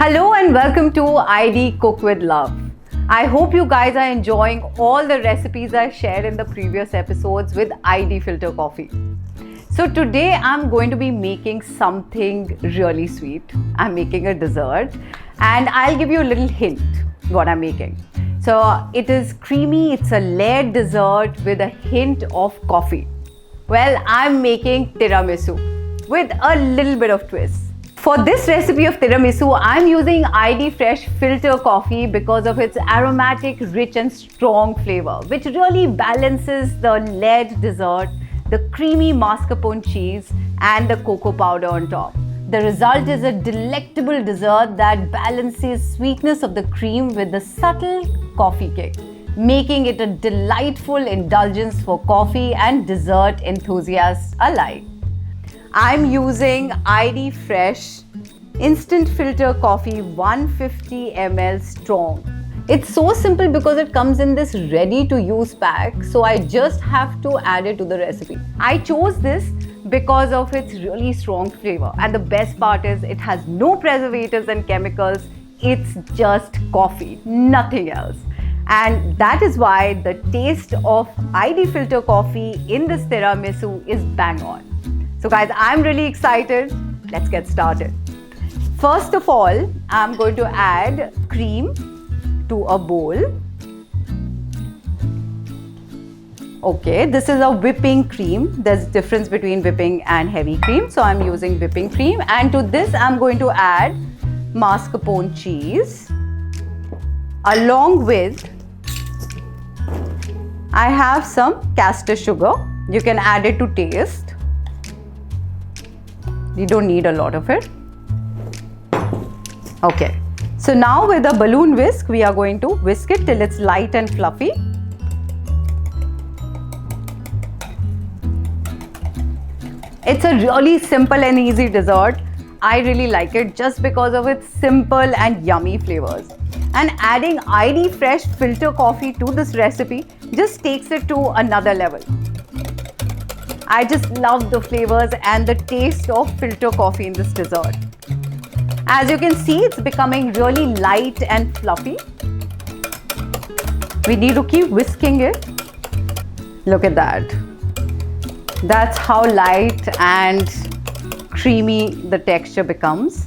Hello and welcome to ID Cook with Love. I hope you guys are enjoying all the recipes I shared in the previous episodes with ID filter coffee. So today I'm going to be making something really sweet. I'm making a dessert and I'll give you a little hint what I'm making. So it is creamy, it's a layered dessert with a hint of coffee. Well, I'm making tiramisu with a little bit of twist. For this recipe of tiramisu, I'm using ID Fresh filter coffee because of its aromatic, rich and strong flavor, which really balances the layered dessert, the creamy mascarpone cheese and the cocoa powder on top. The result is a delectable dessert that balances sweetness of the cream with the subtle coffee kick, making it a delightful indulgence for coffee and dessert enthusiasts alike. I'm using ID Fresh Instant Filter Coffee 150 ml strong. It's so simple because it comes in this ready to use pack, so I just have to add it to the recipe. I chose this because of its really strong flavor, and the best part is it has no preservatives and chemicals. It's just coffee, nothing else. And that is why the taste of ID filter coffee in this tiramisu is bang on. So guys, I'm really excited. Let's get started. First of all, I'm going to add cream to a bowl. Okay, this is a whipping cream. There's a difference between whipping and heavy cream. So I'm using whipping cream. And to this, I'm going to add mascarpone cheese. Along with, I have some castor sugar. You can add it to taste. You don't need a lot of it. Okay, so now with a balloon whisk, we are going to whisk it till it's light and fluffy. It's a really simple and easy dessert. I really like it just because of its simple and yummy flavors. And adding ID Fresh filter coffee to this recipe just takes it to another level. I just love the flavors and the taste of filter coffee in this dessert. As you can see, it's becoming really light and fluffy. We need to keep whisking it. Look at that. That's how light and creamy the texture becomes.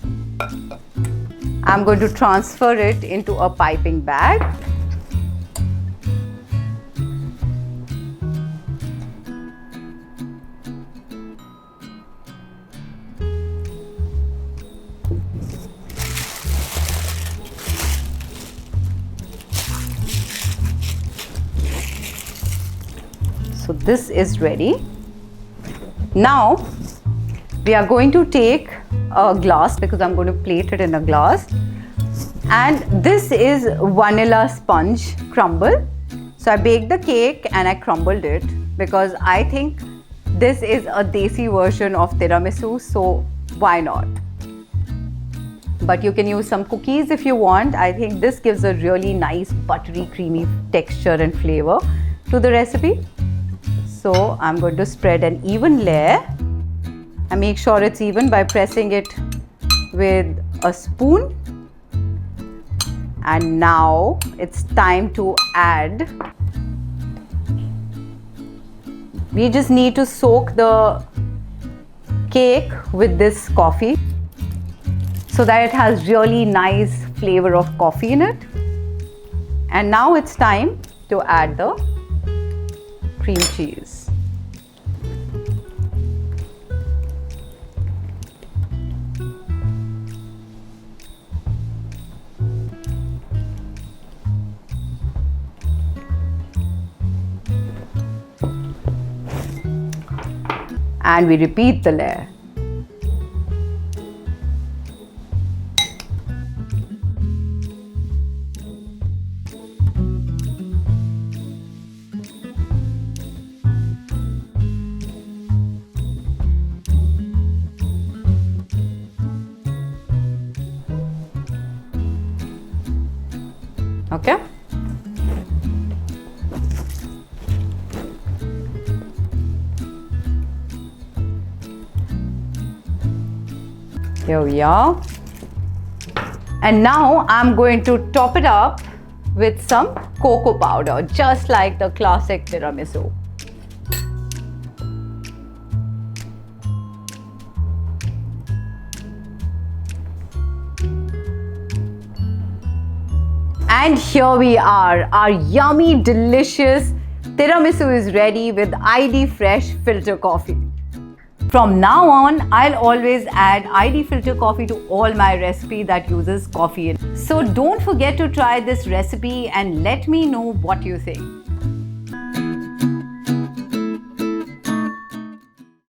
I'm going to transfer it into a piping bag. So this is ready. Now we are going to take a glass because I'm going to plate it in a glass. And this is vanilla sponge crumble. So I baked the cake and I crumbled it because I think this is a desi version of tiramisu, so why not? But you can use some cookies if you want. I think this gives a really nice buttery creamy texture and flavor to the recipe. So I'm going to spread an even layer and make sure it's even by pressing it with a spoon. And now it's time to add. We just need to soak the cake with this coffee so that it has really nice flavor of coffee in it. And now it's time to add the cream cheese. And we repeat the layer. Okay. Here we are. And now I'm going to top it up with some cocoa powder, just like the classic tiramisu. And here we are, our yummy, delicious tiramisu is ready with ID Fresh filter coffee. From now on, I'll always add ID filter coffee to all my recipe that uses coffee in. So don't forget to try this recipe and let me know what you think.